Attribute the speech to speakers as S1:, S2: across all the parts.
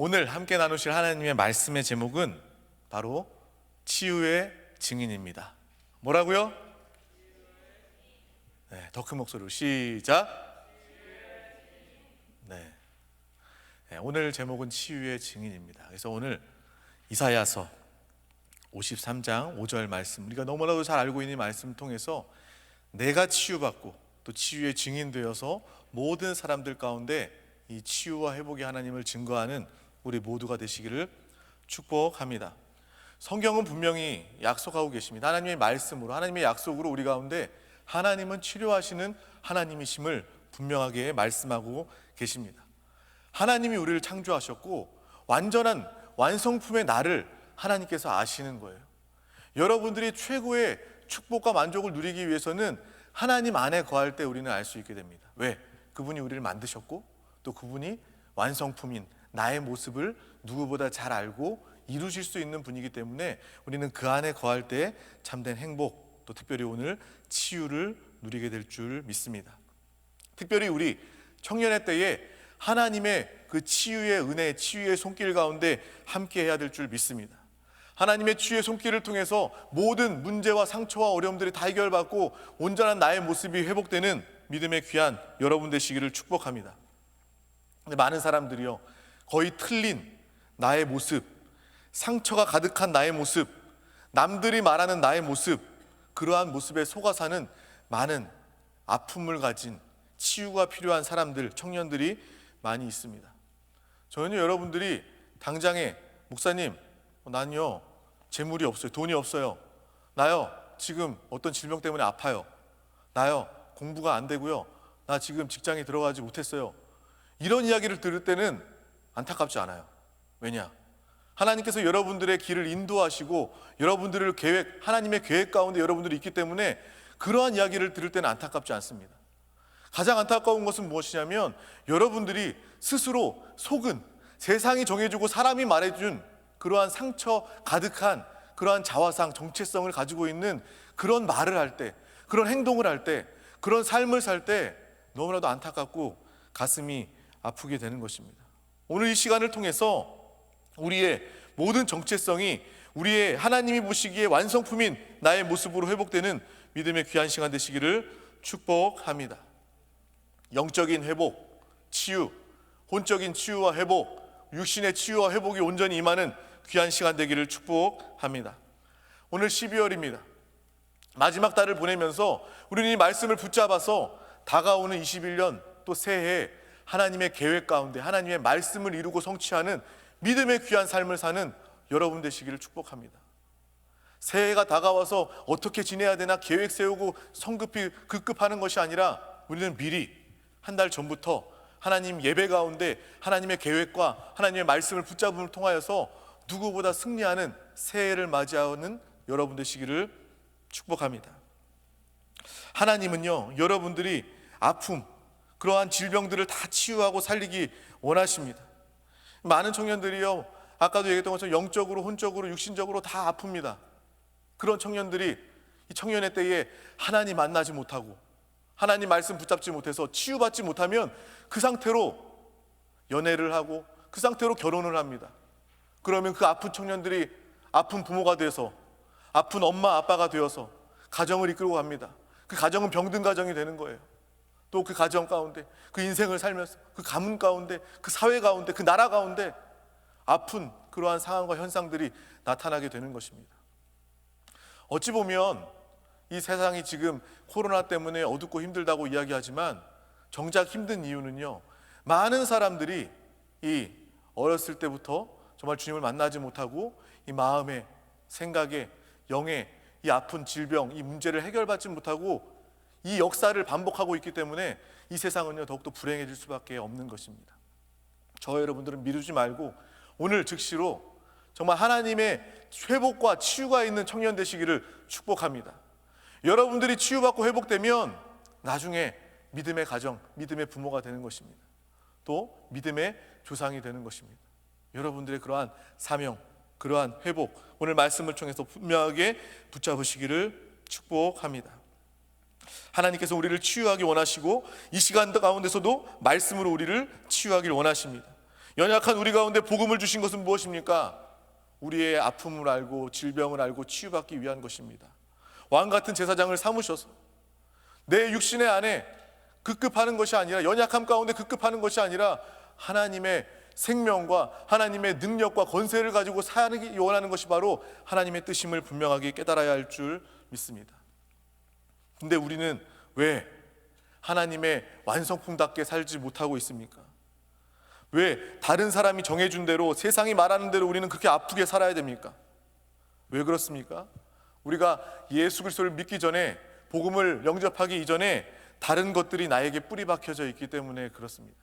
S1: 오늘 함께 나누실 하나님의 말씀의 제목은 바로 치유의 증인입니다. 뭐라고요? 네, 더 큰 목소리로 시작. 네, 오늘 제목은 치유의 증인입니다. 그래서 오늘 이사야서 53장 5절 말씀, 우리가 너무나도 잘 알고 있는 말씀을 통해서 내가 치유받고 또 치유의 증인 되어서 모든 사람들 가운데 이 치유와 회복의 하나님을 증거하는 우리 모두가 되시기를 축복합니다. 성경은 분명히 약속하고 계십니다. 하나님의 말씀으로, 하나님의 약속으로 우리 가운데 하나님은 치료하시는 하나님이심을 분명하게 말씀하고 계십니다. 하나님이 우리를 창조하셨고 완전한 완성품의 나를 하나님께서 아시는 거예요. 여러분들이 최고의 축복과 만족을 누리기 위해서는 하나님 안에 거할 때 우리는 알 수 있게 됩니다. 왜? 그분이 우리를 만드셨고 또 그분이 완성품인 나의 모습을 누구보다 잘 알고 이루실 수 있는 분이기 때문에 우리는 그 안에 거할 때 참된 행복, 또 특별히 오늘 치유를 누리게 될 줄 믿습니다. 특별히 우리 청년의 때에 하나님의 그 치유의 은혜, 치유의 손길 가운데 함께 해야 될 줄 믿습니다. 하나님의 치유의 손길을 통해서 모든 문제와 상처와 어려움들이 다 해결받고 온전한 나의 모습이 회복되는 믿음의 귀한 여러분 되시기를 축복합니다. 근데 많은 사람들이요, 거의 틀린 나의 모습, 상처가 가득한 나의 모습, 남들이 말하는 나의 모습, 그러한 모습에 속아 사는 많은 아픔을 가진 치유가 필요한 사람들, 청년들이 많이 있습니다. 저는요, 여러분들이 당장에 목사님, 난요 재물이 없어요, 돈이 없어요, 나요 지금 어떤 질병 때문에 아파요, 나요 공부가 안 되고요, 나 지금 직장에 들어가지 못했어요, 이런 이야기를 들을 때는 안타깝지 않아요. 왜냐? 하나님께서 여러분들의 길을 인도하시고 여러분들을 하나님의 계획 가운데 여러분들이 있기 때문에 그러한 이야기를 들을 때는 안타깝지 않습니다. 가장 안타까운 것은 무엇이냐면 여러분들이 스스로 속은 세상이 정해주고 사람이 말해준 그러한 상처 가득한 그러한 자화상, 정체성을 가지고 있는 그런 말을 할 때, 그런 행동을 할 때, 그런 삶을 살 때 너무나도 안타깝고 가슴이 아프게 되는 것입니다. 오늘 이 시간을 통해서 우리의 모든 정체성이 우리의 하나님이 보시기에 완성품인 나의 모습으로 회복되는 믿음의 귀한 시간 되시기를 축복합니다. 영적인 회복, 치유, 혼적인 치유와 회복, 육신의 치유와 회복이 온전히 임하는 귀한 시간 되기를 축복합니다. 오늘 12월입니다. 마지막 달을 보내면서 우리는 이 말씀을 붙잡아서 다가오는 21년 또 새해에 하나님의 계획 가운데 하나님의 말씀을 이루고 성취하는 믿음의 귀한 삶을 사는 여러분 되시기를 축복합니다. 새해가 다가와서 어떻게 지내야 되나 계획 세우고 성급히 급급하는 것이 아니라 우리는 미리 한 달 전부터 하나님 예배 가운데 하나님의 계획과 하나님의 말씀을 붙잡음을 통하여서 누구보다 승리하는 새해를 맞이하는 여러분 되시기를 축복합니다. 하나님은요, 여러분들이 아픔, 그러한 질병들을 다 치유하고 살리기 원하십니다. 많은 청년들이요, 아까도 얘기했던 것처럼 영적으로, 혼적으로, 육신적으로 다 아픕니다. 그런 청년들이 이 청년의 때에 하나님 만나지 못하고 하나님 말씀 붙잡지 못해서 치유받지 못하면 그 상태로 연애를 하고 그 상태로 결혼을 합니다. 그러면 그 아픈 청년들이 아픈 부모가 돼서 아픈 엄마 아빠가 되어서 가정을 이끌고 갑니다. 그 가정은 병든 가정이 되는 거예요. 또 그 가정 가운데 그 인생을 살면서 그 가문 가운데 그 사회 가운데 그 나라 가운데 아픈 그러한 상황과 현상들이 나타나게 되는 것입니다. 어찌 보면 이 세상이 지금 코로나 때문에 어둡고 힘들다고 이야기하지만 정작 힘든 이유는요, 많은 사람들이 이 어렸을 때부터 정말 주님을 만나지 못하고 이 마음에, 생각에, 영에 이 아픈 질병, 이 문제를 해결받지 못하고 이 역사를 반복하고 있기 때문에 이 세상은요 더욱더 불행해질 수밖에 없는 것입니다. 저 여러분들은 미루지 말고 오늘 즉시로 정말 하나님의 회복과 치유가 있는 청년 되시기를 축복합니다. 여러분들이 치유받고 회복되면 나중에 믿음의 가정, 믿음의 부모가 되는 것입니다. 또 믿음의 조상이 되는 것입니다. 여러분들의 그러한 사명, 그러한 회복, 오늘 말씀을 통해서 분명하게 붙잡으시기를 축복합니다. 하나님께서 우리를 치유하기 원하시고 이 시간 가운데서도 말씀으로 우리를 치유하기를 원하십니다. 연약한 우리 가운데 복음을 주신 것은 무엇입니까? 우리의 아픔을 알고 질병을 알고 치유받기 위한 것입니다. 왕같은 제사장을 삼으셔서 내 육신의 안에 급급하는 것이 아니라, 연약함 가운데 급급하는 것이 아니라 하나님의 생명과 하나님의 능력과 권세를 가지고 살기 원하는 것이 바로 하나님의 뜻임을 분명하게 깨달아야 할 줄 믿습니다. 근데 우리는 왜 하나님의 완성품답게 살지 못하고 있습니까? 왜 다른 사람이 정해준 대로, 세상이 말하는 대로 우리는 그렇게 아프게 살아야 됩니까? 왜 그렇습니까? 우리가 예수 그리스도를 믿기 전에, 복음을 영접하기 이전에 다른 것들이 나에게 뿌리 박혀져 있기 때문에 그렇습니다.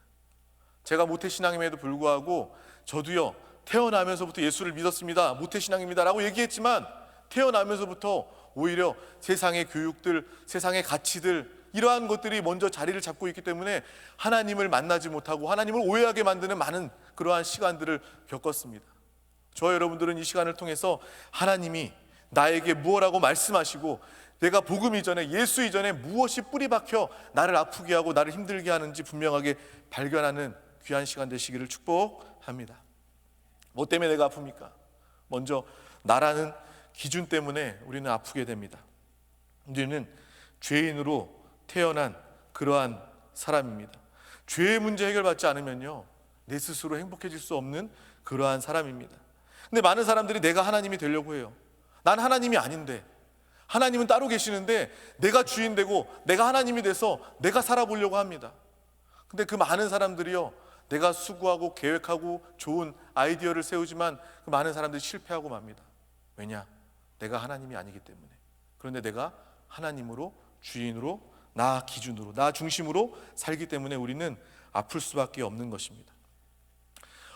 S1: 제가 모태신앙임에도 불구하고 저도요, 태어나면서부터 예수를 믿었습니다, 모태신앙입니다 라고 얘기했지만 태어나면서부터 오히려 세상의 교육들, 세상의 가치들, 이러한 것들이 먼저 자리를 잡고 있기 때문에 하나님을 만나지 못하고 하나님을 오해하게 만드는 많은 그러한 시간들을 겪었습니다. 저와 여러분들은 이 시간을 통해서 하나님이 나에게 무엇라고 말씀하시고, 내가 복음 이전에, 예수 이전에 무엇이 뿌리 박혀 나를 아프게 하고 나를 힘들게 하는지 분명하게 발견하는 귀한 시간 되시기를 축복합니다. 뭐 때문에 내가 아픕니까? 먼저 나라는 기준 때문에 우리는 아프게 됩니다. 우리는 죄인으로 태어난 그러한 사람입니다. 죄의 문제 해결받지 않으면요, 내 스스로 행복해질 수 없는 그러한 사람입니다. 근데 많은 사람들이 내가 하나님이 되려고 해요. 난 하나님이 아닌데, 하나님은 따로 계시는데 내가 주인 되고 내가 하나님이 돼서 내가 살아보려고 합니다. 근데 그 많은 사람들이요, 내가 수고하고 계획하고 좋은 아이디어를 세우지만 그 많은 사람들이 실패하고 맙니다. 왜냐? 내가 하나님이 아니기 때문에. 그런데 내가 하나님으로, 주인으로, 나 기준으로, 나 중심으로 살기 때문에 우리는 아플 수밖에 없는 것입니다.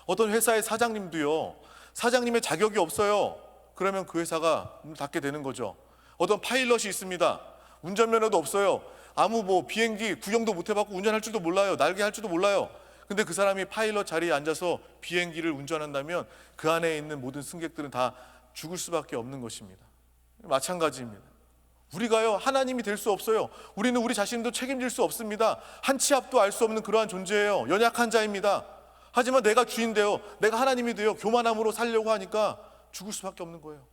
S1: 어떤 회사의 사장님도요, 사장님의 자격이 없어요. 그러면 그 회사가 문을 닫게 되는 거죠. 어떤 파일럿이 있습니다. 운전면허도 없어요. 아무 비행기 구경도 못 해봤고 운전할 줄도 몰라요. 날개 할 줄도 몰라요. 근데 그 사람이 파일럿 자리에 앉아서 비행기를 운전한다면 그 안에 있는 모든 승객들은 다 죽을 수밖에 없는 것입니다. 마찬가지입니다. 우리가요, 하나님이 될 수 없어요. 우리는 우리 자신도 책임질 수 없습니다. 한 치 앞도 알 수 없는 그러한 존재예요. 연약한 자입니다. 하지만 내가 주인 되어, 내가 하나님이 되어 교만함으로 살려고 하니까 죽을 수밖에 없는 거예요.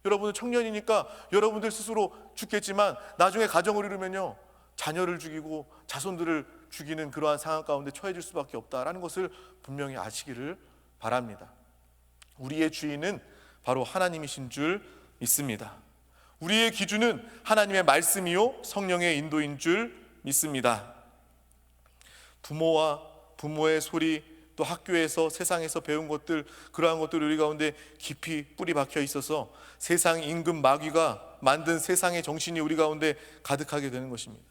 S1: 여러분은 청년이니까 여러분들 스스로 죽겠지만 나중에 가정을 이루면요, 자녀를 죽이고 자손들을 죽이는 그러한 상황 가운데 처해질 수밖에 없다라는 것을 분명히 아시기를 바랍니다. 우리의 주인은 바로 하나님이신 줄 믿습니다. 우리의 기준은 하나님의 말씀이요 성령의 인도인 줄 믿습니다. 부모와 부모의 소리, 또 학교에서, 세상에서 배운 것들, 그러한 것들이 우리 가운데 깊이 뿌리 박혀 있어서 세상 임금 마귀가 만든 세상의 정신이 우리 가운데 가득하게 되는 것입니다.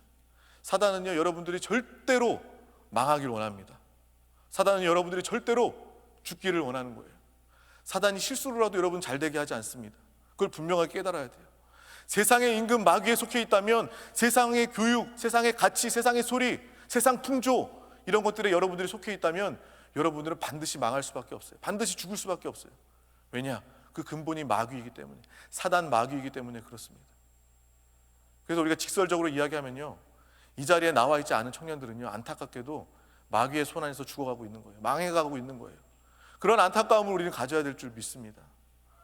S1: 사단은요, 여러분들이 절대로 망하길 원합니다. 사단은 여러분들이 절대로 죽기를 원하는 거예요. 사단이 실수로라도 여러분 잘 되게 하지 않습니다. 그걸 분명하게 깨달아야 돼요. 세상의 임금 마귀에 속해 있다면 세상의 교육, 세상의 가치, 세상의 소리, 세상 풍조, 이런 것들에 여러분들이 속해 있다면 여러분들은 반드시 망할 수밖에 없어요. 반드시 죽을 수밖에 없어요. 왜냐? 그 근본이 마귀이기 때문에, 사단 마귀이기 때문에 그렇습니다. 그래서 우리가 직설적으로 이야기하면요, 이 자리에 나와 있지 않은 청년들은요, 안타깝게도 마귀의 손 안에서 죽어가고 있는 거예요. 망해가고 있는 거예요. 그런 안타까움을 우리는 가져야 될 줄 믿습니다.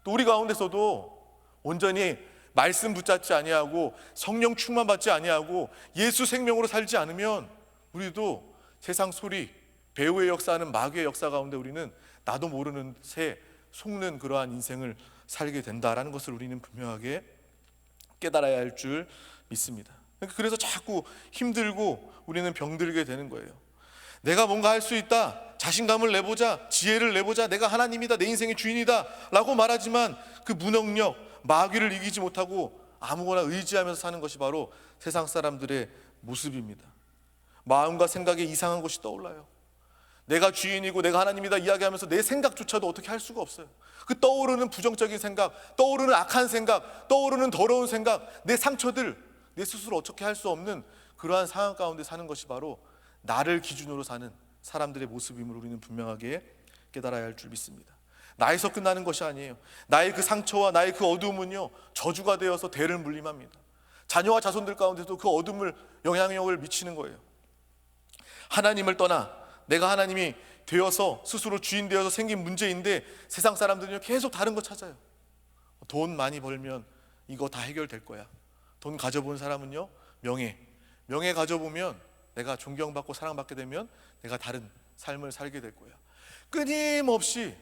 S1: 또 우리 가운데서도 온전히 말씀 붙잡지 아니하고 성령 충만 받지 아니하고 예수 생명으로 살지 않으면 우리도 세상 소리, 배후의 역사하는 마귀의 역사 가운데 우리는 나도 모르는 새 속는 그러한 인생을 살게 된다라는 것을 우리는 분명하게 깨달아야 할 줄 믿습니다. 그래서 자꾸 힘들고 우리는 병들게 되는 거예요. 내가 뭔가 할 수 있다, 자신감을 내보자, 지혜를 내보자, 내가 하나님이다, 내 인생의 주인이다 라고 말하지만 그 무능력, 마귀를 이기지 못하고 아무거나 의지하면서 사는 것이 바로 세상 사람들의 모습입니다. 마음과 생각에 이상한 것이 떠올라요. 내가 주인이고 내가 하나님이다 이야기하면서 내 생각조차도 어떻게 할 수가 없어요. 그 떠오르는 부정적인 생각, 떠오르는 악한 생각, 떠오르는 더러운 생각, 내 상처들, 내 스스로 어떻게 할 수 없는 그러한 상황 가운데 사는 것이 바로 나를 기준으로 사는 사람들의 모습임을 우리는 분명하게 깨달아야 할 줄 믿습니다. 나에서 끝나는 것이 아니에요. 나의 그 상처와 나의 그 어두움은요, 저주가 되어서 대를 물림합니다. 자녀와 자손들 가운데도 그 어둠을 영향력을 미치는 거예요. 하나님을 떠나 내가 하나님이 되어서 스스로 주인 되어서 생긴 문제인데 세상 사람들은요 계속 다른 거 찾아요. 돈 많이 벌면 이거 다 해결될 거야. 돈 가져본 사람은요 명예 가져보면 내가 존경받고 사랑받게 되면 내가 다른 삶을 살게 될 거야. 끊임없이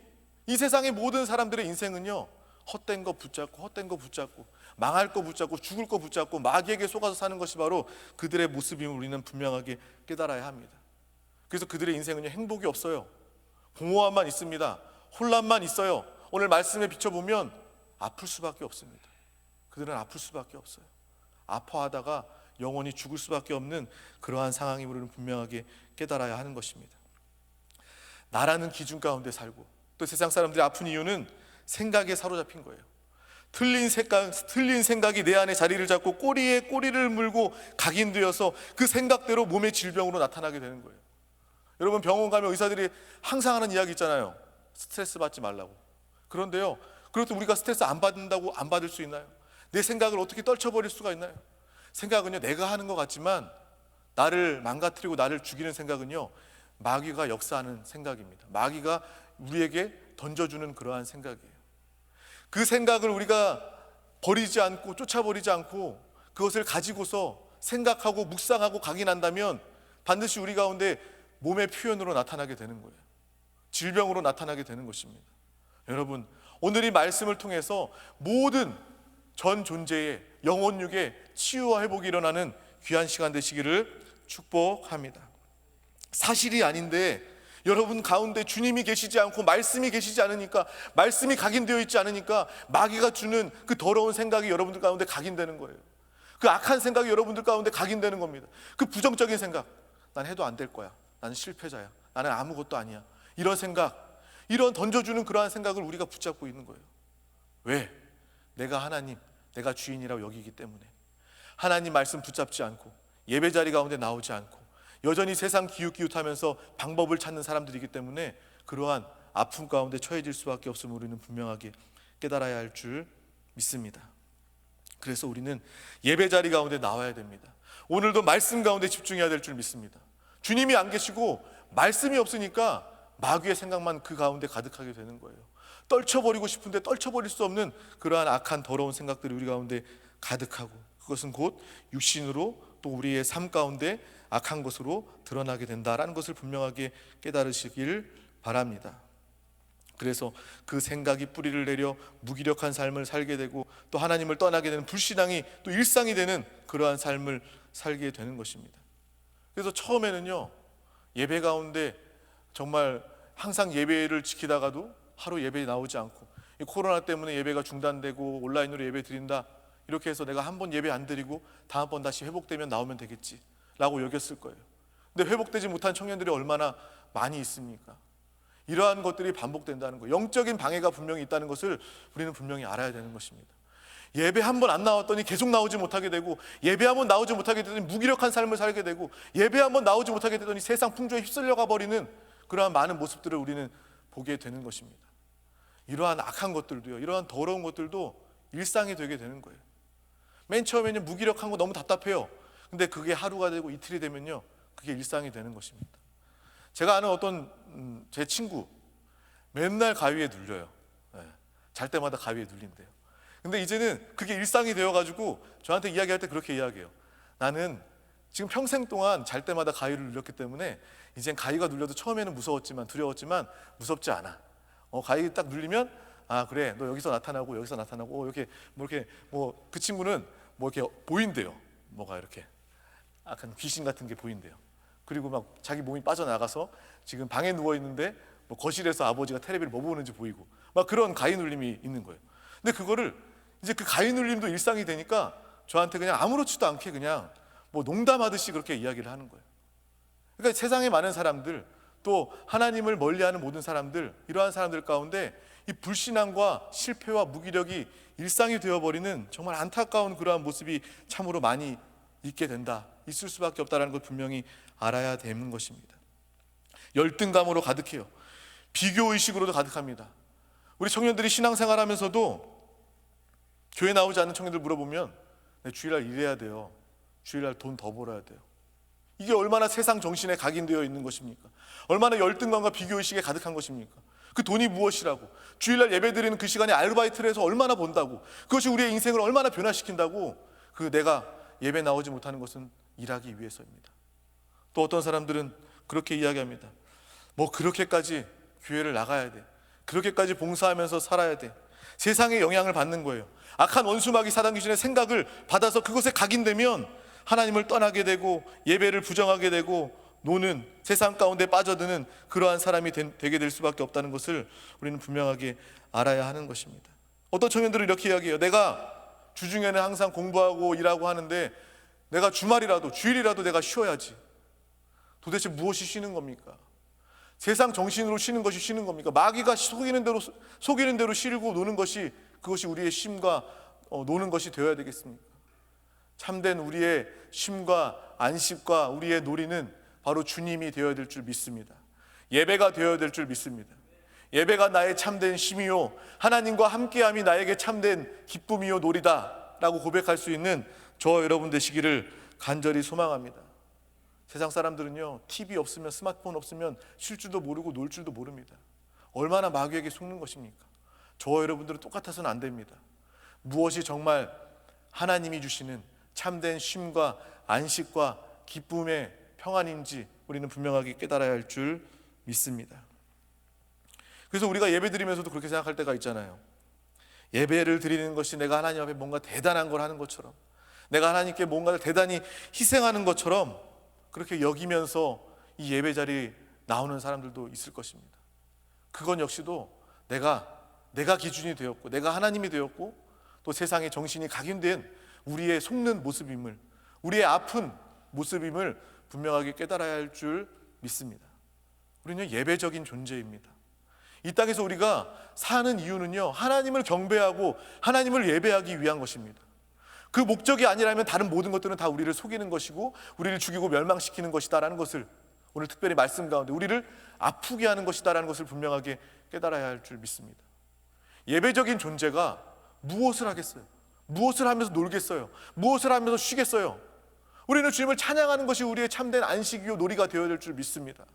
S1: 이 세상의 모든 사람들의 인생은요 헛된 거 붙잡고 망할 거 붙잡고 죽을 거 붙잡고 마귀에게 속아서 사는 것이 바로 그들의 모습임을 우리는 분명하게 깨달아야 합니다. 그래서 그들의 인생은요 행복이 없어요. 공허함만 있습니다. 혼란만 있어요. 오늘 말씀에 비춰보면 아플 수밖에 없습니다. 그들은 아플 수밖에 없어요. 아파하다가 영원히 죽을 수밖에 없는 그러한 상황임을 우리는 분명하게 깨달아야 하는 것입니다. 나라는 기준 가운데 살고 또 세상 사람들이 아픈 이유는 생각에 사로잡힌 거예요. 틀린 생각이 내 안에 자리를 잡고 꼬리에 꼬리를 물고 각인되어서 그 생각대로 몸의 질병으로 나타나게 되는 거예요. 여러분 병원 가면 의사들이 항상 하는 이야기 있잖아요. 스트레스 받지 말라고. 그런데요 그렇다고 우리가 스트레스 안 받는다고 안 받을 수 있나요? 내 생각을 어떻게 떨쳐버릴 수가 있나요? 생각은요 내가 하는 것 같지만 나를 망가뜨리고 나를 죽이는 생각은요 마귀가 역사하는 생각입니다. 마귀가 우리에게 던져주는 그러한 생각이에요. 그 생각을 우리가 버리지 않고 쫓아버리지 않고 그것을 가지고서 생각하고 묵상하고 각인한다면 반드시 우리 가운데 몸의 표현으로 나타나게 되는 거예요. 질병으로 나타나게 되는 것입니다. 여러분 오늘 이 말씀을 통해서 모든 전 존재의 영혼육의 치유와 회복이 일어나는 귀한 시간 되시기를 축복합니다. 사실이 아닌데 여러분 가운데 주님이 계시지 않고 말씀이 계시지 않으니까, 말씀이 각인되어 있지 않으니까 마귀가 주는 그 더러운 생각이 여러분들 가운데 각인되는 거예요. 그 악한 생각이 여러분들 가운데 각인되는 겁니다. 그 부정적인 생각, 난 해도 안 될 거야, 나는 실패자야, 나는 아무것도 아니야, 이런 생각, 이런 던져주는 그러한 생각을 우리가 붙잡고 있는 거예요. 왜? 내가 하나님, 내가 주인이라고 여기기 때문에. 하나님 말씀 붙잡지 않고 예배 자리 가운데 나오지 않고 여전히 세상 기웃기웃하면서 방법을 찾는 사람들이기 때문에 그러한 아픔 가운데 처해질 수밖에 없음을 우리는 분명하게 깨달아야 할 줄 믿습니다. 그래서 우리는 예배 자리 가운데 나와야 됩니다. 오늘도 말씀 가운데 집중해야 될 줄 믿습니다. 주님이 안 계시고 말씀이 없으니까 마귀의 생각만 그 가운데 가득하게 되는 거예요. 떨쳐버리고 싶은데 떨쳐버릴 수 없는 그러한 악한 더러운 생각들이 우리 가운데 가득하고, 그것은 곧 육신으로 또 우리의 삶 가운데 악한 것으로 드러나게 된다라는 것을 분명하게 깨달으시길 바랍니다. 그래서 그 생각이 뿌리를 내려 무기력한 삶을 살게 되고 또 하나님을 떠나게 되는 불신앙이 또 일상이 되는 그러한 삶을 살게 되는 것입니다. 그래서 처음에는요, 예배 가운데 정말 항상 예배를 지키다가도 하루 예배 나오지 않고, 이 코로나 때문에 예배가 중단되고 온라인으로 예배 드린다 이렇게 해서 내가 한 번 예배 안 드리고 다음번 다시 회복되면 나오면 되겠지 라고 여겼을 거예요. 근데 회복되지 못한 청년들이 얼마나 많이 있습니까? 이러한 것들이 반복된다는 거예요. 영적인 방해가 분명히 있다는 것을 우리는 분명히 알아야 되는 것입니다. 예배 한 번 안 나왔더니 계속 나오지 못하게 되고, 예배 한 번 나오지 못하게 되더니 무기력한 삶을 살게 되고, 예배 한 번 나오지 못하게 되더니 세상 풍조에 휩쓸려가 버리는 그러한 많은 모습들을 우리는 보게 되는 것입니다. 이러한 악한 것들도요, 이러한 더러운 것들도 일상이 되게 되는 거예요. 맨 처음에는 무기력한 거 너무 답답해요. 근데 그게 하루가 되고 이틀이 되면요, 그게 일상이 되는 것입니다. 제가 아는 어떤 제 친구, 맨날 가위에 눌려요. 잘 때마다 가위에 눌린대요. 근데 이제는 그게 일상이 되어가지고 저한테 이야기할 때 그렇게 이야기해요. 나는 지금 평생 동안 잘 때마다 가위를 눌렸기 때문에 이젠 가위가 눌려도 처음에는 무서웠지만, 두려웠지만 무섭지 않아. 가위 딱 눌리면, 아 그래, 너 여기서 나타나고 여기서 나타나고 이렇게 그 친구는 이렇게 보인대요. 뭐가 이렇게 약간 귀신 같은 게 보인대요. 그리고 막 자기 몸이 빠져나가서 지금 방에 누워 있는데 거실에서 아버지가 텔레비를 뭐 보는지 보이고 막 그런 가위 눌림이 있는 거예요. 근데 그거를 이제 그 가위 눌림도 일상이 되니까 저한테 그냥 아무렇지도 않게 그냥 농담하듯이 그렇게 이야기를 하는 거예요. 그러니까 세상에 많은 사람들, 또 하나님을 멀리하는 모든 사람들, 이러한 사람들 가운데 이 불신앙과 실패와 무기력이 일상이 되어버리는 정말 안타까운 그러한 모습이 참으로 많이 있게 된다, 있을 수밖에 없다는 걸 분명히 알아야 되는 것입니다. 열등감으로 가득해요. 비교의식으로도 가득합니다. 우리 청년들이 신앙생활하면서도 교회 나오지 않는 청년들 물어보면 주일날 일해야 돼요, 주일날 돈 더 벌어야 돼요, 이게 얼마나 세상 정신에 각인되어 있는 것입니까? 얼마나 열등감과 비교의식에 가득한 것입니까? 그 돈이 무엇이라고, 주일날 예배드리는 그 시간에 아르바이트를 해서 얼마나 번다고, 그것이 우리의 인생을 얼마나 변화시킨다고, 그 내가 예배 나오지 못하는 것은 일하기 위해서입니다. 또 어떤 사람들은 그렇게 이야기합니다. 뭐 그렇게까지 교회를 나가야 돼, 그렇게까지 봉사하면서 살아야 돼. 세상의 영향을 받는 거예요. 악한 원수마귀 사단 귀신의 생각을 받아서 그것에 각인되면 하나님을 떠나게 되고 예배를 부정하게 되고 노는, 세상 가운데 빠져드는 그러한 사람이 되게 될 수밖에 없다는 것을 우리는 분명하게 알아야 하는 것입니다. 어떤 청년들은 이렇게 이야기해요. 내가 주중에는 항상 공부하고 일하고 하는데 내가 주말이라도, 주일이라도 내가 쉬어야지. 도대체 무엇이 쉬는 겁니까? 세상 정신으로 쉬는 것이 쉬는 겁니까? 마귀가 속이는 대로 쉬고 노는 것이, 그것이 우리의 쉼과 노는 것이 되어야 되겠습니까? 참된 우리의 쉼과 안식과 우리의 놀이는 바로 주님이 되어야 될 줄 믿습니다. 예배가 되어야 될 줄 믿습니다. 예배가 나의 참된 쉼이요, 하나님과 함께함이 나에게 참된 기쁨이요 놀이다 라고 고백할 수 있는 저 여러분 되시기를 간절히 소망합니다. 세상 사람들은요, TV 없으면, 스마트폰 없으면 쉴 줄도 모르고 놀 줄도 모릅니다. 얼마나 마귀에게 속는 것입니까? 저와 여러분들은 똑같아서는 안 됩니다. 무엇이 정말 하나님이 주시는 참된 쉼과 안식과 기쁨의 평안인지 우리는 분명하게 깨달아야 할 줄 믿습니다. 그래서 우리가 예배 드리면서도 그렇게 생각할 때가 있잖아요. 예배를 드리는 것이 내가 하나님 앞에 뭔가 대단한 걸 하는 것처럼, 내가 하나님께 뭔가를 대단히 희생하는 것처럼 그렇게 여기면서 이 예배 자리에 나오는 사람들도 있을 것입니다. 그건 역시도 내가 기준이 되었고, 내가 하나님이 되었고, 또 세상의 정신이 각인된 우리의 속는 모습임을, 우리의 아픈 모습임을 분명하게 깨달아야 할 줄 믿습니다. 우리는 예배적인 존재입니다. 이 땅에서 우리가 사는 이유는요, 하나님을 경배하고 하나님을 예배하기 위한 것입니다. 그 목적이 아니라면 다른 모든 것들은 다 우리를 속이는 것이고 우리를 죽이고 멸망시키는 것이다라는 것을 오늘 특별히 말씀 가운데 우리를 아프게 하는 것이다라는 것을 분명하게 깨달아야 할 줄 믿습니다. 예배적인 존재가 무엇을 하겠어요? 무엇을 하면서 놀겠어요? 무엇을 하면서 쉬겠어요? 우리는 주님을 찬양하는 것이 우리의 참된 안식이요 놀이가 되어야 될 줄 믿습니다.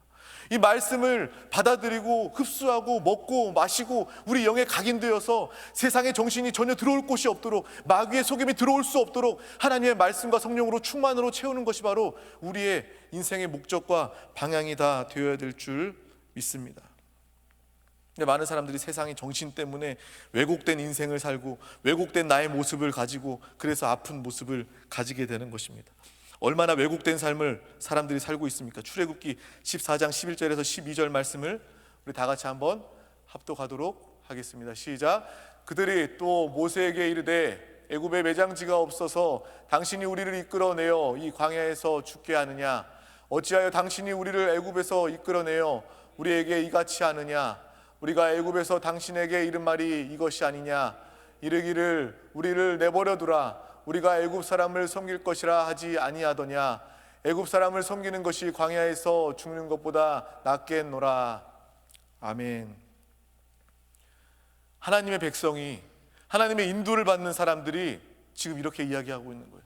S1: 이 말씀을 받아들이고 흡수하고 먹고 마시고 우리 영에 각인되어서 세상의 정신이 전혀 들어올 곳이 없도록, 마귀의 속임이 들어올 수 없도록 하나님의 말씀과 성령으로 충만으로 채우는 것이 바로 우리의 인생의 목적과 방향이 다 되어야 될 줄 믿습니다. 근데 많은 사람들이 세상의 정신 때문에 왜곡된 인생을 살고 왜곡된 나의 모습을 가지고 그래서 아픈 모습을 가지게 되는 것입니다. 얼마나 왜곡된 삶을 사람들이 살고 있습니까? 출애굽기 14장 11절에서 12절 말씀을 우리 다 같이 한번 합독하도록 하겠습니다. 시작. 그들이 또 모세에게 이르되 애굽에 매장지가 없어서 당신이 우리를 이끌어내어 이 광야에서 죽게 하느냐? 어찌하여 당신이 우리를 애굽에서 이끌어내어 우리에게 이같이 하느냐? 우리가 애굽에서 당신에게 이른 말이 이것이 아니냐? 이르기를 우리를 내버려 두라. 우리가 애굽 사람을 섬길 것이라 하지 아니하더냐? 애굽 사람을 섬기는 것이 광야에서 죽는 것보다 낫겠노라. 아멘. 하나님의 백성이, 하나님의 인도를 받는 사람들이 지금 이렇게 이야기하고 있는 거예요.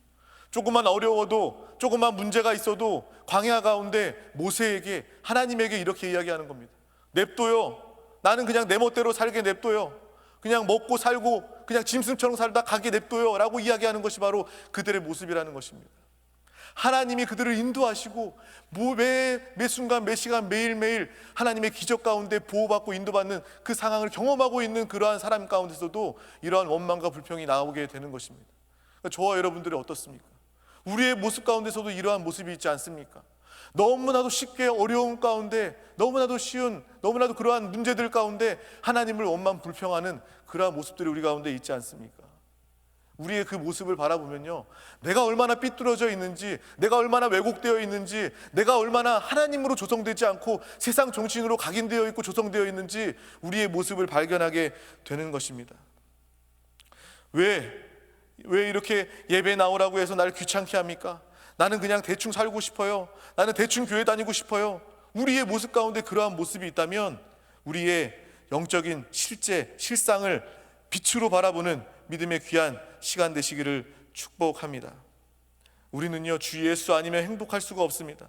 S1: 조금만 어려워도, 조금만 문제가 있어도 광야 가운데 모세에게, 하나님에게 이렇게 이야기하는 겁니다. 냅둬요. 나는 그냥 내 멋대로 살게 냅둬요. 그냥 먹고 살고 그냥 짐승처럼 살다 가게 냅둬요 라고 이야기하는 것이 바로 그들의 모습이라는 것입니다. 하나님이 그들을 인도하시고 매 순간 매 시간 매일매일 하나님의 기적 가운데 보호받고 인도받는 그 상황을 경험하고 있는 그러한 사람 가운데서도 이러한 원망과 불평이 나오게 되는 것입니다. 그러니까 저와 여러분들이 어떻습니까? 우리의 모습 가운데서도 이러한 모습이 있지 않습니까? 너무나도 쉽게 어려움 가운데, 너무나도 쉬운, 너무나도 그러한 문제들 가운데 하나님을 원망 불평하는 그러한 모습들이 우리 가운데 있지 않습니까? 우리의 그 모습을 바라보면요, 내가 얼마나 삐뚤어져 있는지, 내가 얼마나 왜곡되어 있는지, 내가 얼마나 하나님으로 조성되지 않고 세상 정신으로 각인되어 있고 조성되어 있는지 우리의 모습을 발견하게 되는 것입니다. 왜 이렇게 예배 나오라고 해서 나를 귀찮게 합니까? 나는 그냥 대충 살고 싶어요. 나는 대충 교회 다니고 싶어요. 우리의 모습 가운데 그러한 모습이 있다면 우리의 영적인 실상을 빛으로 바라보는 믿음의 귀한 시간 되시기를 축복합니다. 우리는요, 주 예수 아니면 행복할 수가 없습니다.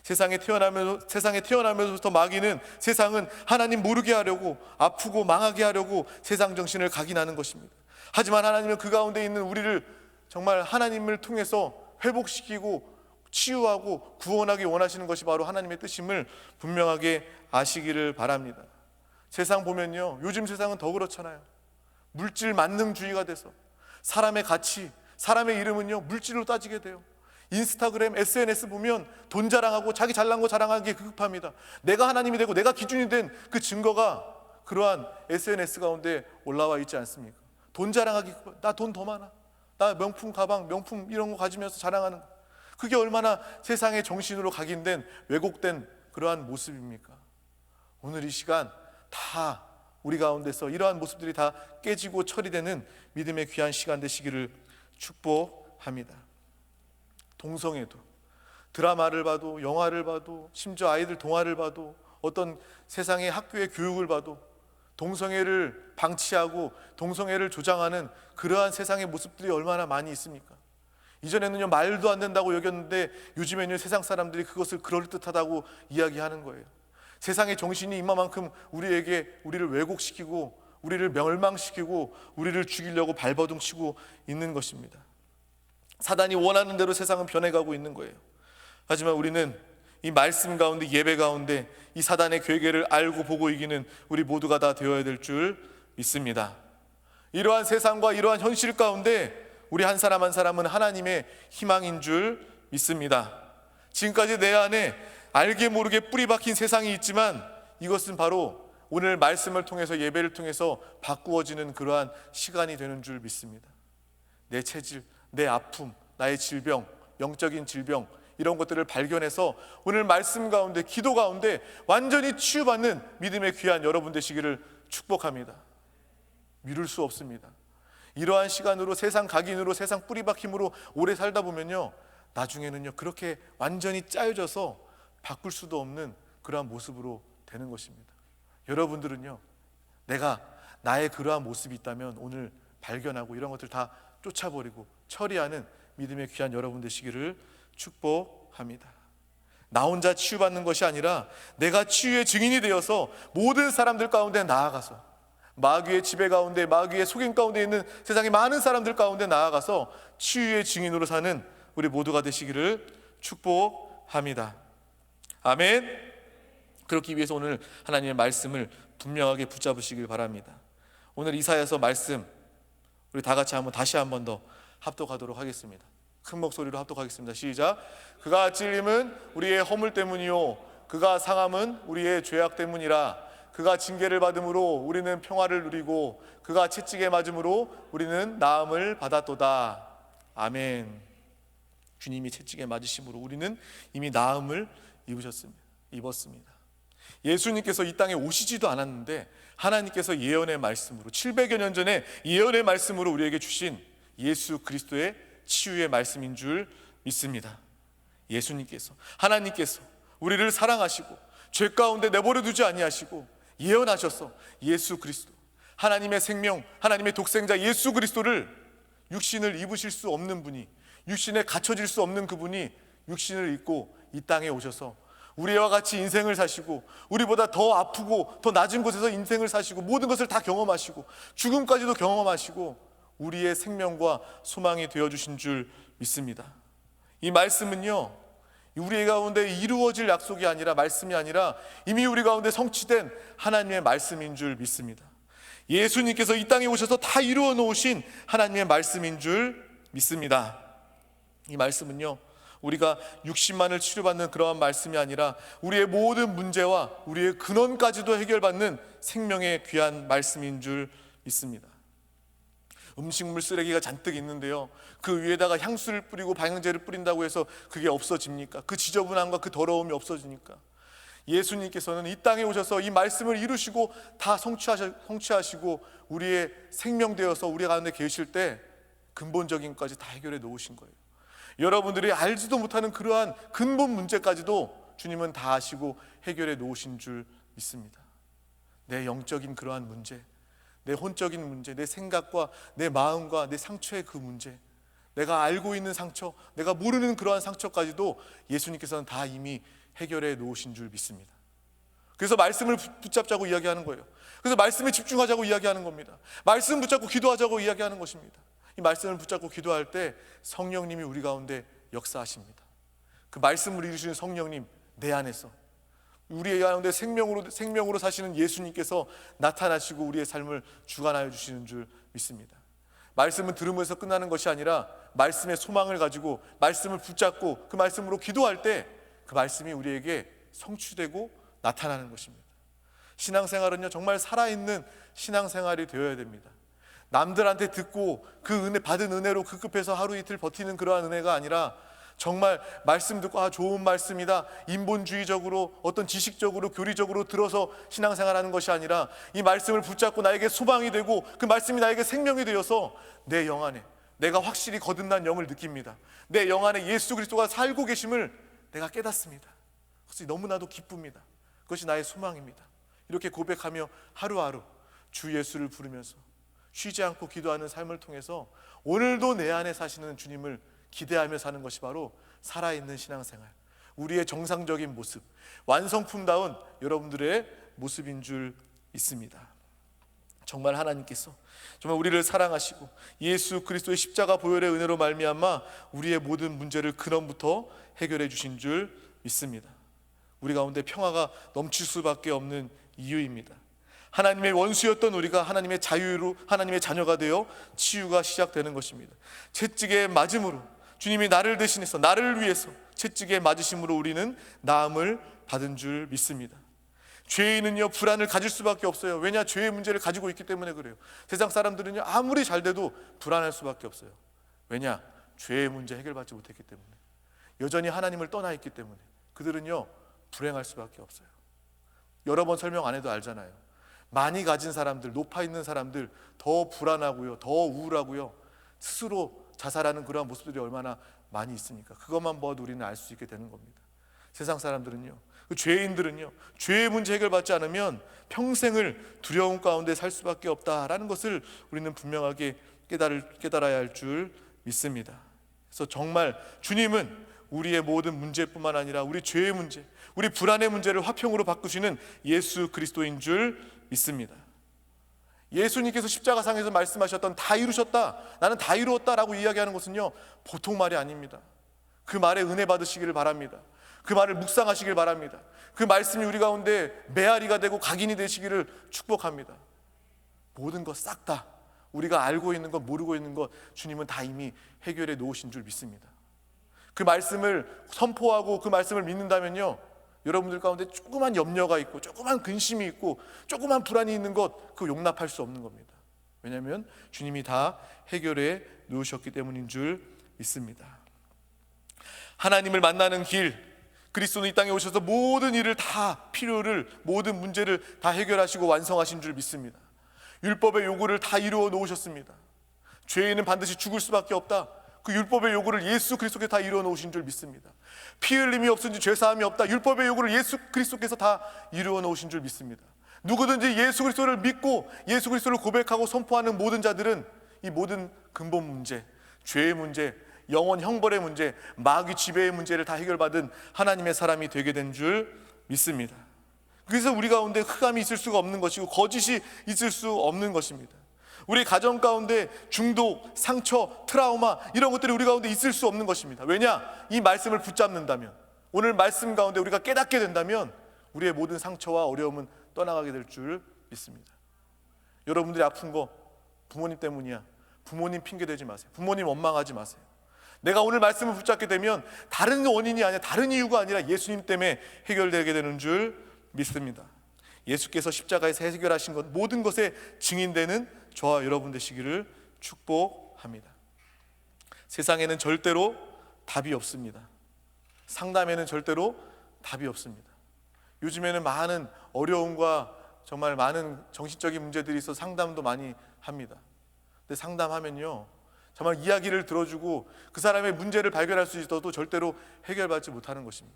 S1: 세상에 태어나면서부터 마귀는, 세상은 하나님 모르게 하려고, 아프고 망하게 하려고 세상 정신을 각인하는 것입니다. 하지만 하나님은 그 가운데 있는 우리를 정말 하나님을 통해서 회복시키고 치유하고 구원하기 원하시는 것이 바로 하나님의 뜻임을 분명하게 아시기를 바랍니다. 세상 보면요, 요즘 세상은 더 그렇잖아요. 물질 만능주의가 돼서 사람의 가치, 사람의 이름은요 물질로 따지게 돼요. 인스타그램, SNS 보면 돈 자랑하고 자기 잘난 거 자랑하는 게 급합니다. 내가 하나님이 되고 내가 기준이 된 그 증거가 그러한 SNS 가운데 올라와 있지 않습니까? 돈 자랑하기, 나 돈 더 많아, 나 명품 가방, 명품 이런 거 가지면서 자랑하는 거, 그게 얼마나 세상의 정신으로 각인된 왜곡된 그러한 모습입니까? 오늘 이 시간 다 우리 가운데서 이러한 모습들이 다 깨지고 처리되는 믿음의 귀한 시간 되시기를 축복합니다. 동성애도, 드라마를 봐도, 영화를 봐도, 심지어 아이들 동화를 봐도, 어떤 세상의 학교의 교육을 봐도 동성애를 방치하고 동성애를 조장하는 그러한 세상의 모습들이 얼마나 많이 있습니까? 이전에는요 말도 안 된다고 여겼는데 요즘에는 세상 사람들이 그것을 그럴듯하다고 이야기하는 거예요. 세상의 정신이 이만큼 우리를 왜곡시키고 우리를 멸망시키고 우리를 죽이려고 발버둥치고 있는 것입니다. 사단이 원하는 대로 세상은 변해가고 있는 거예요. 하지만 우리는 이 말씀 가운데, 예배 가운데 이 사단의 괴계를 알고 보고 이기는 우리 모두가 다 되어야 될 줄 믿습니다. 이러한 세상과 이러한 현실 가운데 우리 한 사람 한 사람은 하나님의 희망인 줄 믿습니다. 지금까지 내 안에 알게 모르게 뿌리 박힌 세상이 있지만 이것은 바로 오늘 말씀을 통해서, 예배를 통해서 바꾸어지는 그러한 시간이 되는 줄 믿습니다. 내 체질, 내 아픔, 나의 질병, 영적인 질병, 이런 것들을 발견해서 오늘 말씀 가운데, 기도 가운데 완전히 치유받는 믿음의 귀한 여러분 되시기를 축복합니다. 미룰 수 없습니다. 이러한 시간으로, 세상 각인으로, 세상 뿌리박힘으로 오래 살다 보면요 나중에는요 그렇게 완전히 짜여져서 바꿀 수도 없는 그러한 모습으로 되는 것입니다. 여러분들은요, 내가 나의 그러한 모습이 있다면 오늘 발견하고 이런 것들 다 쫓아버리고 처리하는 믿음의 귀한 여러분 되시기를 축복합니다. 나 혼자 치유받는 것이 아니라 내가 치유의 증인이 되어서 모든 사람들 가운데 나아가서, 마귀의 지배 가운데, 마귀의 속임 가운데 있는 세상의 많은 사람들 가운데 나아가서 치유의 증인으로 사는 우리 모두가 되시기를 축복합니다. 아멘. 그렇기 위해서 오늘 하나님의 말씀을 분명하게 붙잡으시길 바랍니다. 오늘 이사야서 말씀 우리 다 같이 다시 한 번 더 합독하도록 하겠습니다. 큰 목소리로 합독하겠습니다. 시작. 그가 찔림은 우리의 허물 때문이요 그가 상함은 우리의 죄악 때문이라. 그가 징계를 받음으로 우리는 평화를 누리고 그가 채찍에 맞음으로 우리는 나음을 받았도다. 아멘. 주님이 채찍에 맞으심으로 우리는 이미 나음을 입었습니다. 예수님께서 이 땅에 오시지도 않았는데 하나님께서 예언의 말씀으로 700여 년 전에 예언의 말씀으로 우리에게 주신 예수 그리스도의 치유의 말씀인 줄 믿습니다. 예수님께서, 하나님께서 우리를 사랑하시고 죄 가운데 내버려 두지 아니하시고 예언하셔서 예수 그리스도, 하나님의 생명, 하나님의 독생자 예수 그리스도를, 육신을 입으실 수 없는 분이, 육신에 갇혀질 수 없는 그분이 육신을 입고 이 땅에 오셔서 우리와 같이 인생을 사시고 우리보다 더 아프고 더 낮은 곳에서 인생을 사시고 모든 것을 다 경험하시고 죽음까지도 경험하시고 우리의 생명과 소망이 되어주신 줄 믿습니다. 이 말씀은요 우리 가운데 이루어질 약속이 아니라, 말씀이 아니라 이미 우리 가운데 성취된 하나님의 말씀인 줄 믿습니다. 예수님께서 이 땅에 오셔서 다 이루어 놓으신 하나님의 말씀인 줄 믿습니다. 이 말씀은요 우리가 육신만을 치료받는 그러한 말씀이 아니라 우리의 모든 문제와 우리의 근원까지도 해결받는 생명의 귀한 말씀인 줄 믿습니다. 음식물 쓰레기가 잔뜩 있는데요 그 위에다가 향수를 뿌리고 방향제를 뿌린다고 해서 그게 없어집니까? 그 지저분함과 그 더러움이 없어지니까? 예수님께서는 이 땅에 오셔서 이 말씀을 이루시고 다 성취하시고 우리의 생명 되어서 우리 가운데 계실 때 근본적인 것까지 다 해결해 놓으신 거예요. 여러분들이 알지도 못하는 그러한 근본 문제까지도 주님은 다 아시고 해결해 놓으신 줄 믿습니다. 내 영적인 그러한 문제, 내 혼적인 문제, 내 생각과 내 마음과 내 상처의 그 문제, 내가 알고 있는 상처, 내가 모르는 그러한 상처까지도 예수님께서는 다 이미 해결해 놓으신 줄 믿습니다. 그래서 말씀을 붙잡자고 이야기하는 거예요. 그래서 말씀에 집중하자고 이야기하는 겁니다. 말씀 붙잡고 기도하자고 이야기하는 것입니다. 이 말씀을 붙잡고 기도할 때 성령님이 우리 가운데 역사하십니다. 그 말씀을 이루시는 성령님, 내 안에서 우리의 가운데 생명으로 사시는 예수님께서 나타나시고 우리의 삶을 주관하여 주시는 줄 믿습니다. 말씀은 들으면서 끝나는 것이 아니라 말씀의 소망을 가지고 말씀을 붙잡고 그 말씀으로 기도할 때 그 말씀이 우리에게 성취되고 나타나는 것입니다. 신앙생활은요, 정말 살아있는 신앙생활이 되어야 됩니다. 남들한테 듣고 그 은혜 받은 은혜로 급급해서 하루 이틀 버티는 그러한 은혜가 아니라 정말 말씀 듣고 좋은 말씀이다, 인본주의적으로 어떤 지식적으로 교리적으로 들어서 신앙생활하는 것이 아니라 이 말씀을 붙잡고 나에게 소망이 되고 그 말씀이 나에게 생명이 되어서 내 영 안에 내가 확실히 거듭난 영을 느낍니다. 내 영 안에 예수 그리스도가 살고 계심을 내가 깨닫습니다. 그것이 너무나도 기쁩니다. 그것이 나의 소망입니다. 이렇게 고백하며 하루하루 주 예수를 부르면서 쉬지 않고 기도하는 삶을 통해서 오늘도 내 안에 사시는 주님을 기대하며 사는 것이 바로 살아있는 신앙생활, 우리의 정상적인 모습, 완성품다운 여러분들의 모습인 줄 믿습니다. 정말 하나님께서 정말 우리를 사랑하시고 예수 그리스도의 십자가 보혈의 은혜로 말미암아 우리의 모든 문제를 근원부터 해결해 주신 줄 믿습니다. 우리 가운데 평화가 넘칠 수밖에 없는 이유입니다. 하나님의 원수였던 우리가 하나님의 하나님의 자녀가 되어 치유가 시작되는 것입니다. 채찍에 맞음으로 주님이 나를 대신해서 나를 위해서 채찍에 맞으심으로 우리는 나음을 받은 줄 믿습니다. 죄인은요, 불안을 가질 수밖에 없어요. 왜냐? 죄의 문제를 가지고 있기 때문에 그래요. 세상 사람들은요, 아무리 잘 돼도 불안할 수밖에 없어요. 왜냐? 죄의 문제 해결받지 못했기 때문에, 여전히 하나님을 떠나 있기 때문에 그들은요, 불행할 수밖에 없어요. 여러 번 설명 안 해도 알잖아요. 많이 가진 사람들, 높아 있는 사람들 더 불안하고요, 더 우울하고요, 스스로 자살하는 그러한 모습들이 얼마나 많이 있으니까 그것만 봐도 우리는 알 수 있게 되는 겁니다. 세상 사람들은요, 그 죄인들은요, 죄의 문제 해결받지 않으면 평생을 두려움 가운데 살 수밖에 없다라는 것을 우리는 분명하게 깨달아야 할 줄 믿습니다. 그래서 정말 주님은 우리의 모든 문제뿐만 아니라 우리 죄의 문제, 우리 불안의 문제를 화평으로 바꾸시는 예수 그리스도인 줄 믿습니다. 예수님께서 십자가상에서 말씀하셨던 다 이루셨다, 나는 다 이루었다라고 이야기하는 것은요, 보통 말이 아닙니다. 그 말에 은혜 받으시기를 바랍니다. 그 말을 묵상하시길 바랍니다. 그 말씀이 우리 가운데 메아리가 되고 각인이 되시기를 축복합니다. 모든 것 싹 다 우리가 알고 있는 것, 모르고 있는 것 주님은 다 이미 해결해 놓으신 줄 믿습니다. 그 말씀을 선포하고 그 말씀을 믿는다면요, 여러분들 가운데 조그만 염려가 있고 조그만 근심이 있고 조그만 불안이 있는 것, 그거 용납할 수 없는 겁니다. 왜냐하면 주님이 다 해결해 놓으셨기 때문인 줄 믿습니다. 하나님을 만나는 길, 그리스도는 이 땅에 오셔서 모든 일을 다, 필요를, 모든 문제를 다 해결하시고 완성하신 줄 믿습니다. 율법의 요구를 다 이루어 놓으셨습니다. 죄인은 반드시 죽을 수밖에 없다, 그 율법의 요구를 예수 그리스도께서 다 이루어 놓으신 줄 믿습니다. 피 흘림이 없은지 죄사함이 없다, 율법의 요구를 예수 그리스도께서 다 이루어 놓으신 줄 믿습니다. 누구든지 예수 그리스도를 믿고 예수 그리스도를 고백하고 선포하는 모든 자들은 이 모든 근본 문제, 죄의 문제, 영원 형벌의 문제, 마귀 지배의 문제를 다 해결받은 하나님의 사람이 되게 된 줄 믿습니다. 그래서 우리 가운데 흑암이 있을 수가 없는 것이고 거짓이 있을 수 없는 것입니다. 우리 가정 가운데 중독, 상처, 트라우마 이런 것들이 우리 가운데 있을 수 없는 것입니다. 왜냐? 이 말씀을 붙잡는다면, 오늘 말씀 가운데 우리가 깨닫게 된다면 우리의 모든 상처와 어려움은 떠나가게 될 줄 믿습니다. 여러분들이 아픈 거 부모님 때문이야, 부모님 핑계 대지 마세요. 부모님 원망하지 마세요. 내가 오늘 말씀을 붙잡게 되면 다른 원인이 아니라, 다른 이유가 아니라 예수님 때문에 해결되게 되는 줄 믿습니다. 예수께서 십자가에서 해결하신 것, 모든 것에 증인되는 저와 여러분 되시기를 축복합니다. 세상에는 절대로 답이 없습니다. 상담에는 절대로 답이 없습니다. 요즘에는 많은 어려움과 정말 많은 정신적인 문제들이 있어서 상담도 많이 합니다. 근데 상담하면요, 정말 이야기를 들어주고 그 사람의 문제를 발견할 수 있어도 절대로 해결받지 못하는 것입니다.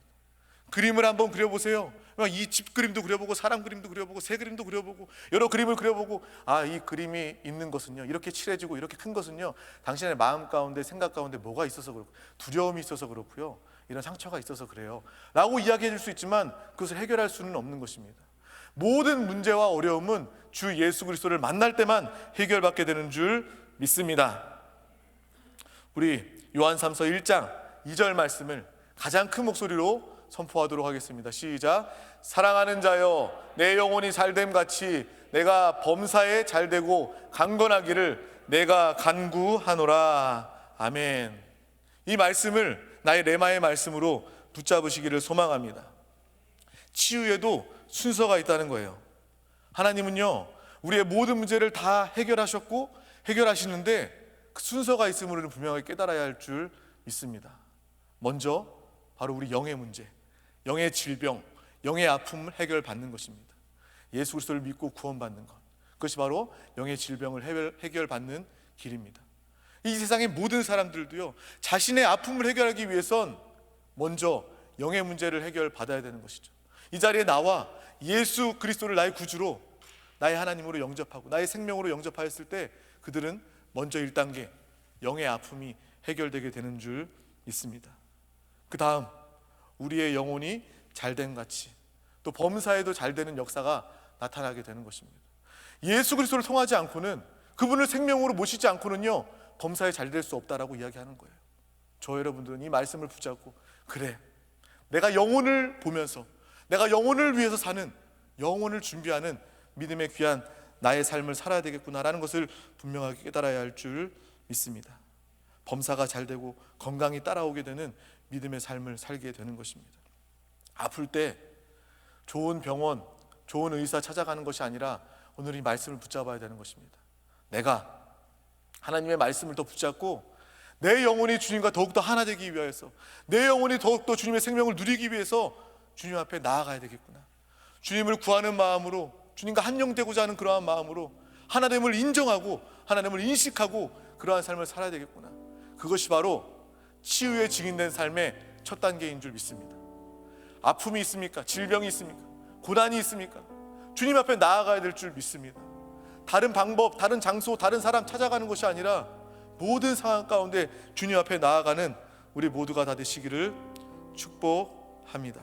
S1: 그림을 한번 그려보세요. 이 집 그림도 그려보고 사람 그림도 그려보고 새 그림도 그려보고 여러 그림을 그려보고, 이 그림이 있는 것은요, 이렇게 칠해지고 이렇게 큰 것은요, 당신의 마음 가운데 생각 가운데 뭐가 있어서 그렇고, 두려움이 있어서 그렇고요, 이런 상처가 있어서 그래요 라고 이야기해 줄 수 있지만 그것을 해결할 수는 없는 것입니다. 모든 문제와 어려움은 주 예수 그리스도를 만날 때만 해결받게 되는 줄 믿습니다. 우리 요한삼서 1장 2절 말씀을 가장 큰 목소리로 선포하도록 하겠습니다. 시작. 사랑하는 자여, 내 영혼이 잘됨 같이 내가 범사에 잘되고 강건하기를 내가 간구하노라. 아멘. 이 말씀을 나의 레마의 말씀으로 붙잡으시기를 소망합니다. 치유에도 순서가 있다는 거예요. 하나님은요, 우리의 모든 문제를 다 해결하셨고 해결하시는데 그 순서가 있음을 우리는 분명하게 깨달아야 할 줄 믿습니다. 먼저 바로 우리 영의 문제, 영의 질병, 영의 아픔을 해결받는 것입니다. 예수 그리스도를 믿고 구원받는 것, 그것이 바로 영의 질병을 해결받는 길입니다. 이 세상의 모든 사람들도요, 자신의 아픔을 해결하기 위해선 먼저 영의 문제를 해결받아야 되는 것이죠. 이 자리에 나와 예수 그리스도를 나의 구주로, 나의 하나님으로 영접하고 나의 생명으로 영접하였을 때 그들은 먼저 1단계 영의 아픔이 해결되게 되는 줄 믿습니다. 그 다음 우리의 영혼이 잘된 같이 또 범사에도 잘되는 역사가 나타나게 되는 것입니다. 예수 그리스도를 통하지 않고는, 그분을 생명으로 모시지 않고는요, 범사에 잘될 수 없다라고 이야기하는 거예요. 저 여러분들은 이 말씀을 붙잡고, 그래, 내가 영혼을 보면서 내가 영혼을 위해서 사는, 영혼을 준비하는 믿음의 귀한 나의 삶을 살아야 되겠구나라는 것을 분명하게 깨달아야 할 줄 믿습니다. 범사가 잘되고 건강이 따라오게 되는 믿음의 삶을 살게 되는 것입니다. 아플 때 좋은 병원, 좋은 의사 찾아가는 것이 아니라 오늘 이 말씀을 붙잡아야 되는 것입니다. 내가 하나님의 말씀을 더 붙잡고 내 영혼이 주님과 더욱더 하나 되기 위하여서, 내 영혼이 더욱더 주님의 생명을 누리기 위해서 주님 앞에 나아가야 되겠구나. 주님을 구하는 마음으로, 주님과 한영되고자 하는 그러한 마음으로 하나됨을 인정하고 하나됨을 인식하고 그러한 삶을 살아야 되겠구나. 그것이 바로 치유에 증인된 삶의 첫 단계인 줄 믿습니다. 아픔이 있습니까? 질병이 있습니까? 고난이 있습니까? 주님 앞에 나아가야 될 줄 믿습니다. 다른 방법, 다른 장소, 다른 사람 찾아가는 것이 아니라 모든 상황 가운데 주님 앞에 나아가는 우리 모두가 다 되시기를 축복합니다.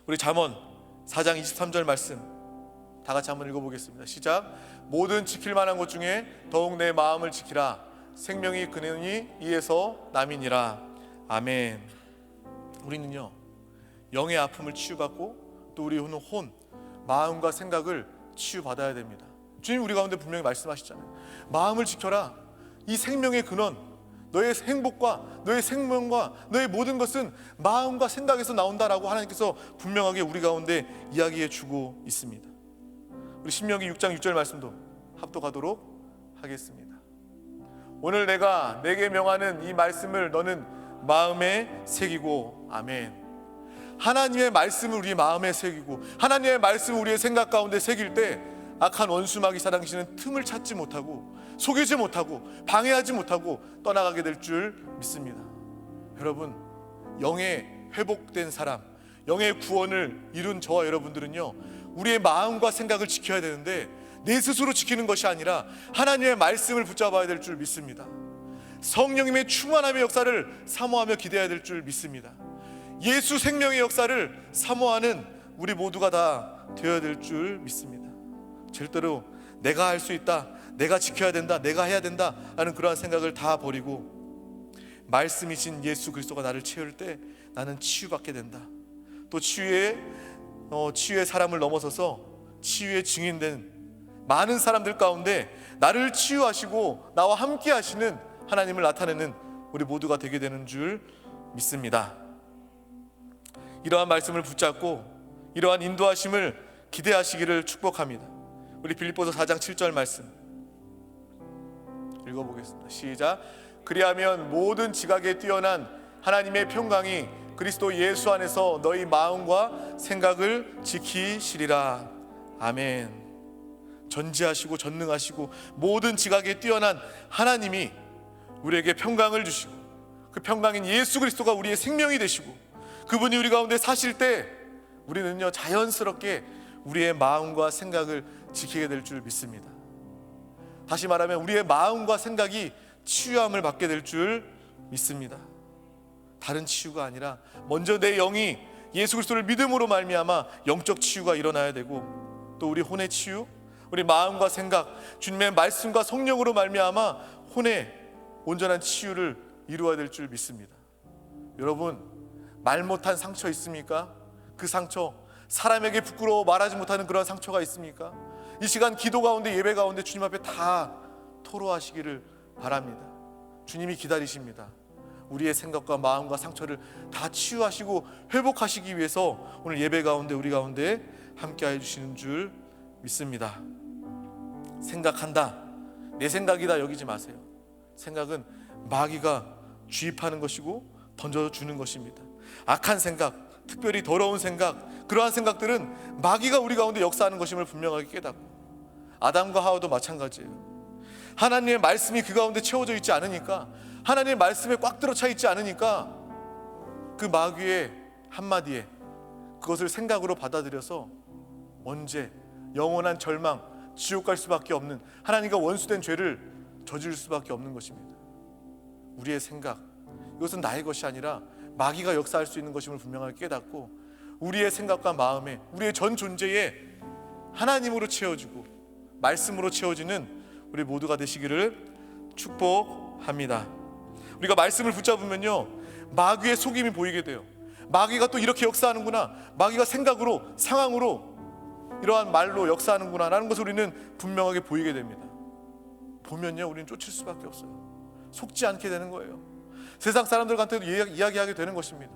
S1: 우리 잠언 4장 23절 말씀 다 같이 한번 읽어보겠습니다. 시작. 모든 지킬 만한 것 중에 더욱 내 마음을 지키라. 생명이 그느니 이에서 남이니라. 아멘. 우리는요, 영의 아픔을 치유받고 또 우리 혼, 마음과 생각을 치유받아야 됩니다. 주님 우리 가운데 분명히 말씀하시잖아요. 마음을 지켜라. 이 생명의 근원, 너의 행복과 너의 생명과 너의 모든 것은 마음과 생각에서 나온다라고 하나님께서 분명하게 우리 가운데 이야기해 주고 있습니다. 우리 신명기 6장 6절 말씀도 합독하도록 하겠습니다. 오늘 내가 내게 명하는 이 말씀을 너는 마음에 새기고. 아멘. 하나님의 말씀을 우리 마음에 새기고 하나님의 말씀을 우리의 생각 가운데 새길 때 악한 원수 마귀사 당신은 틈을 찾지 못하고 속이지 못하고 방해하지 못하고 떠나가게 될 줄 믿습니다. 여러분, 영의 회복된 사람, 영의 구원을 이룬 저와 여러분들은요, 우리의 마음과 생각을 지켜야 되는데 내 스스로 지키는 것이 아니라 하나님의 말씀을 붙잡아야 될 줄 믿습니다. 성령님의 충만함의 역사를 사모하며 기대해야 될 줄 믿습니다. 예수 생명의 역사를 사모하는 우리 모두가 다 되어야 될 줄 믿습니다. 절대로 내가 할 수 있다, 내가 지켜야 된다, 내가 해야 된다 하는 그러한 생각을 다 버리고 말씀이신 예수 그리스도가 나를 채울 때 나는 치유받게 된다. 또 치유의 사람을 넘어서서 치유의 증인된 많은 사람들 가운데 나를 치유하시고 나와 함께 하시는 하나님을 나타내는 우리 모두가 되게 되는 줄 믿습니다. 이러한 말씀을 붙잡고 이러한 인도하심을 기대하시기를 축복합니다. 우리 빌립보서 4장 7절 말씀 읽어보겠습니다. 시작. 그리하면 모든 지각에 뛰어난 하나님의 평강이 그리스도 예수 안에서 너희 마음과 생각을 지키시리라. 아멘. 전지하시고 전능하시고 모든 지각에 뛰어난 하나님이 우리에게 평강을 주시고 그 평강인 예수 그리스도가 우리의 생명이 되시고 그분이 우리 가운데 사실 때 우리는요 자연스럽게 우리의 마음과 생각을 지키게 될 줄 믿습니다. 다시 말하면 우리의 마음과 생각이 치유함을 받게 될 줄 믿습니다. 다른 치유가 아니라 먼저 내 영이 예수 그리스도를 믿음으로 말미암아 영적 치유가 일어나야 되고, 또 우리 혼의 치유, 우리 마음과 생각, 주님의 말씀과 성령으로 말미암아 혼의 온전한 치유를 이루어야 될 줄 믿습니다. 여러분, 말 못한 상처 있습니까? 그 상처, 사람에게 부끄러워 말하지 못하는 그런 상처가 있습니까? 이 시간 기도 가운데, 예배 가운데 주님 앞에 다 토로하시기를 바랍니다. 주님이 기다리십니다. 우리의 생각과 마음과 상처를 다 치유하시고 회복하시기 위해서 오늘 예배 가운데 우리 가운데 함께 해주시는 줄 믿습니다. 생각한다, 내 생각이다 여기지 마세요. 생각은 마귀가 주입하는 것이고 던져주는 것입니다. 악한 생각, 특별히 더러운 생각, 그러한 생각들은 마귀가 우리 가운데 역사하는 것임을 분명하게 깨닫고, 아담과 하와도 마찬가지예요. 하나님의 말씀이 그 가운데 채워져 있지 않으니까, 하나님의 말씀에 꽉 들어차 있지 않으니까 그 마귀의 한마디에 그것을 생각으로 받아들여서 언제 영원한 절망, 지옥 갈 수밖에 없는, 하나님과 원수된 죄를 저지를 수밖에 없는 것입니다. 우리의 생각, 이것은 나의 것이 아니라 마귀가 역사할 수 있는 것임을 분명하게 깨닫고, 우리의 생각과 마음에, 우리의 전 존재에 하나님으로 채워지고 말씀으로 채워지는 우리 모두가 되시기를 축복합니다. 우리가 말씀을 붙잡으면요 마귀의 속임이 보이게 돼요. 마귀가 또 이렇게 역사하는구나, 마귀가 생각으로, 상황으로, 이러한 말로 역사하는구나 라는 것을 우리는 분명하게 보이게 됩니다. 보면요 우리는 쫓을 수밖에 없어요. 속지 않게 되는 거예요. 세상 사람들한테도 이야기하게 되는 것입니다.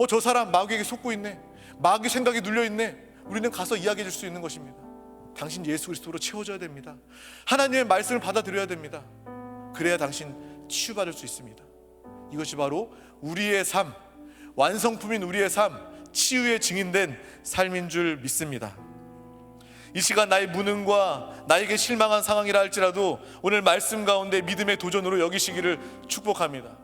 S1: 저 사람 마귀에게 속고 있네, 마귀 생각이 눌려있네. 우리는 가서 이야기해 줄 수 있는 것입니다. 당신 예수 그리스도로 채워져야 됩니다. 하나님의 말씀을 받아들여야 됩니다. 그래야 당신 치유받을 수 있습니다. 이것이 바로 우리의 삶, 완성품인 우리의 삶, 치유의 증인된 삶인 줄 믿습니다. 이 시간 나의 무능과 나에게 실망한 상황이라 할지라도 오늘 말씀 가운데 믿음의 도전으로 여기시기를 축복합니다.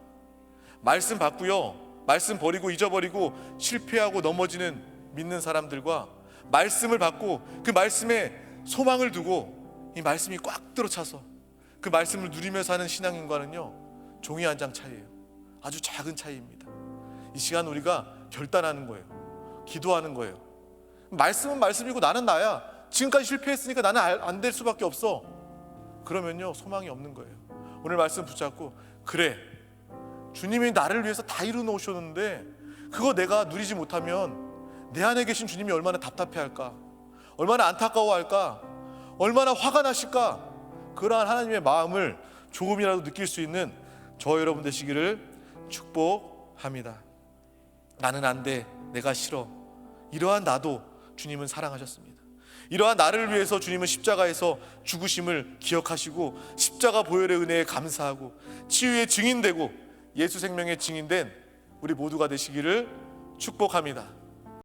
S1: 말씀 받고요, 말씀 버리고 잊어버리고 실패하고 넘어지는 믿는 사람들과, 말씀을 받고 그 말씀에 소망을 두고 이 말씀이 꽉 들어차서 그 말씀을 누리며 사는 신앙인과는요 종이 한 장 차이예요. 아주 작은 차이입니다. 이 시간 우리가 결단하는 거예요. 기도하는 거예요. 말씀은 말씀이고 나는 나야, 지금까지 실패했으니까 나는 안 될 수밖에 없어. 그러면요 소망이 없는 거예요. 오늘 말씀 붙잡고, 그래 주님이 나를 위해서 다 이루어 놓으셨는데 그거 내가 누리지 못하면 내 안에 계신 주님이 얼마나 답답해할까, 얼마나 안타까워할까, 얼마나 화가 나실까. 그러한 하나님의 마음을 조금이라도 느낄 수 있는 저 여러분 되시기를 축복합니다. 나는 안 돼, 내가 싫어, 이러한 나도 주님은 사랑하셨습니다. 이러한 나를 위해서 주님은 십자가에서 죽으심을 기억하시고 십자가 보혈의 은혜에 감사하고 치유의 증인되고 예수 생명의 증인된 우리 모두가 되시기를 축복합니다.